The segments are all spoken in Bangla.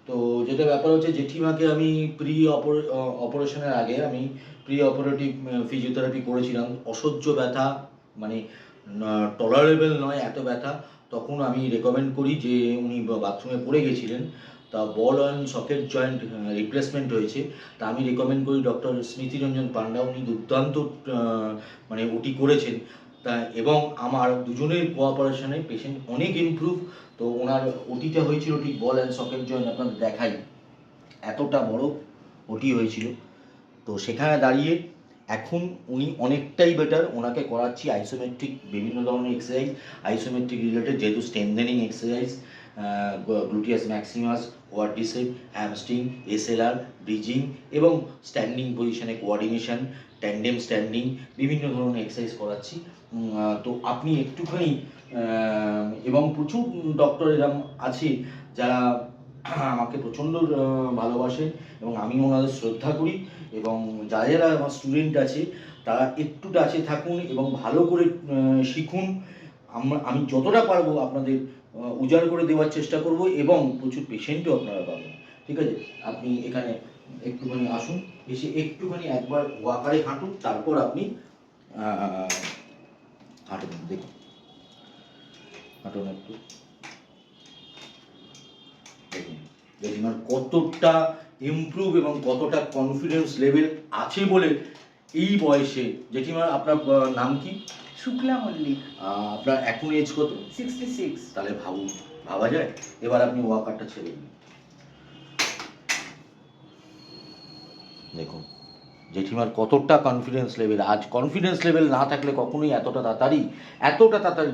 তো যেটা ব্যাপার হচ্ছে, জেঠিমাকে আমি অপারেশনের আগে আমি প্রি অপারেটিভ ফিজিওথেরাপি করেছিলাম। অসহ্য ব্যথা, মানে টলারেবল নয় এত ব্যথা। তখন আমি রেকমেন্ড করি যে উনি বাথরুমে পড়ে গেছিলেন, তা ball and socket joint replacement হয়েছে। তা আমি রেকমেন্ড করি ডক্টর স্মৃতিরঞ্জন পান্ডা, উনি দুর্দান্ত মানে ওটি করেছেন। তা এবং আমার দুজনের কোঅপারেশনে পেশেন্ট অনেক ইমপ্রুভ। তো ওনার ওটিটা হয়েছিল ঠিক বল অ্যান্ড সকেট জয়েন্ট, আপনাদের দেখাই এতটা বড় ওটি হয়েছিল। তো সেখানে দাঁড়িয়ে এখন উনি অনেকটাই বেটার। ওনাকে করাচ্ছি আইসোমেট্রিক বিভিন্ন ধরনের এক্সারসাইজ, আইসোমেট্রিক রিলেটেড, যেহেতু strengthening exercise, gluteus maximus, quadricep, hamstring, SLR, bridging এবং স্ট্যান্ডিং পজিশনে কোঅর্ডিনেশন, ট্যান্ডেম স্ট্যান্ডিং, বিভিন্ন ধরনের এক্সারসাইজ করাচ্ছি। তো আপনি একটুখানি এবং প্রচুর ডক্টর এরম আছে যারা আমাকে প্রচণ্ড ভালোবাসেন এবং আমি ওনাদের শ্রদ্ধা করি। এবং যারা যারা আমার স্টুডেন্ট আছে তারা একটু টাচে থাকুন এবং ভালো করে শিখুন। আমি যতটা পারবো আপনাদের উজাড় করে দেওয়ার চেষ্টা করব এবং প্রচুর পেশেন্টও আপনারা পাবেন। ঠিক আছে, আপনি এখানে একটুখানি আসুন, এসে একটুখানি একবার ওয়াকারে হাঁটুন, তারপর আপনি হাঁটুন, দেখুন হাঁটুন একটু, দেখুন জেঠিমার কতটা ইমপ্রুভ এবং কতটা কনফিডেন্স লেভেল আছে বলে এই বয়সে। জেঠিমা আপনার নাম কি? শুক্লা মল্লিক। আপনার এখন এজ কত? 66। তাহলে ভাবুন, ভাবা যায়? এবার আপনি ওয়াকারটা ছেড়ে দিন, দেখুন জেঠিমার কতটা কনফিডেন্স লেভেল। আজ কনফিডেন্স লেভেল না থাকলে কখনোই এতটা তাড়াতাড়ি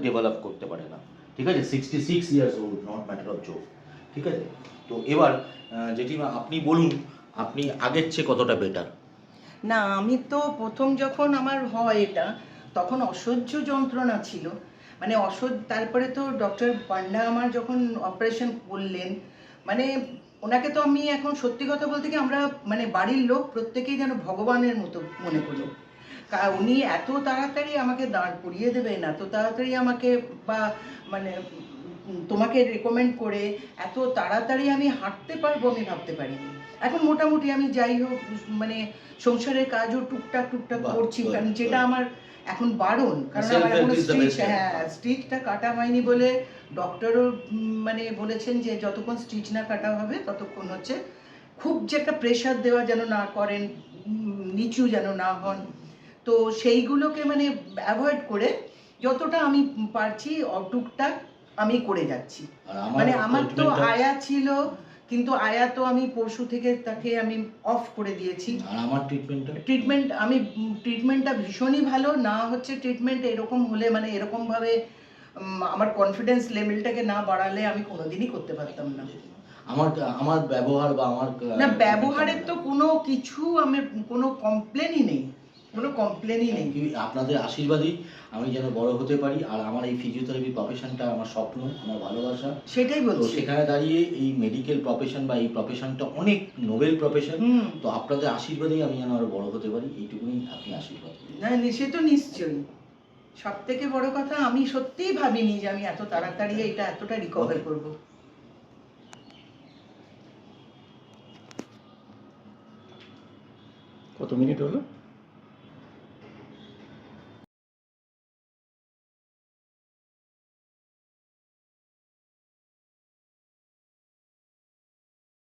ডেভেলপ করতে পারে না। ঠিক আছে, 66 years old, not matter of joke. ঠিক আছে, তো এবার জেঠিমা আপনি বলুন, আপনি আগের চেয়ে কতটা বেটার? না, আমি তো প্রথম যখন আমার হয় এটা, তখন অসহ্য যন্ত্রণা ছিল, মানে তারপরে তো ডক্টর পান্ডা আমার যখন অপারেশন করলেন, মানে ওনাকে তো আমি এখন সত্যি কথা বলতে কি আমরা মানে বাড়ির লোক প্রত্যেকেই যেন ভগবানের মতো মনে করলো। উনি এত তাড়াতাড়ি আমাকে দাঁড় করিয়ে দেবেন, এত তাড়াতাড়ি আমাকে বা মানে তোমাকে রেকমেন্ড করে এত তাড়াতাড়ি আমি হাঁটতে পারবো আমি ভাবতে পারিনি। এখন মোটামুটি আমি যাই হোক মানে সংসারের কাজও টুকটাক করছি, কারণ যেটা আমার এখন বারণ, কারণ আমার এখনো স্টিচটা কাটা হয়নি বলে ডক্টরও মানে বলেছেন যে যতক্ষণ স্টিচ না কাটা হবে ততক্ষণ হচ্ছে খুব যে একটা প্রেশার দেওয়া যেন না করেন, নিচু যেন না হন। তো সেইগুলোকে মানে অ্যাভয়েড করে যতটা আমি পারছি টুকটাক আমি করে যাচ্ছি। মানে আমার তো আয়া ছিল, কিন্তু আয়া তো আমি পরশু থেকে তাকে আমি অফ করে দিয়েছি। আর আমার ট্রিটমেন্টটা ভীষণই ভালো না হচ্ছে। ট্রিটমেন্ট এরকম হলে মানে এরকমভাবে আমার কনফিডেন্স লেভেলটাকে না বাড়ালে আমি কোনোদিনই করতে পারতাম না। আমার ব্যবহার বা আমার না, ব্যবহারের তো কোনো কিছু আমার কোনো কমপ্লেনই নেই, কোনো কমপ্লেনই নেই। আপনাদের আশীর্বাদই আমি যেন বড় হতে পারি। আর আমার এই ফিজিওথেরাপি প্রফেশনটা আমার স্বপ্ন, আমার ভালোবাসা। সেটাই বলছি। তো সেখানে দাঁড়িয়ে এই মেডিকেল প্রফেশন বা এই প্রফেশনটা অনেক নোবেল প্রফেশন। তো আপনাদের আশীর্বাদেই আমি যেন আরো বড় হতে পারি, এইটুকুনি আপনি আশীর্বাদ করুন। না, সে তো নিশ্চয়ই। সব থেকে বড় কথা, আমি সত্যিই ভাবিনি যে আমি এত তাড়াতাড়ি এটা এতটা রিকভার করব। কত মিনিট হলো?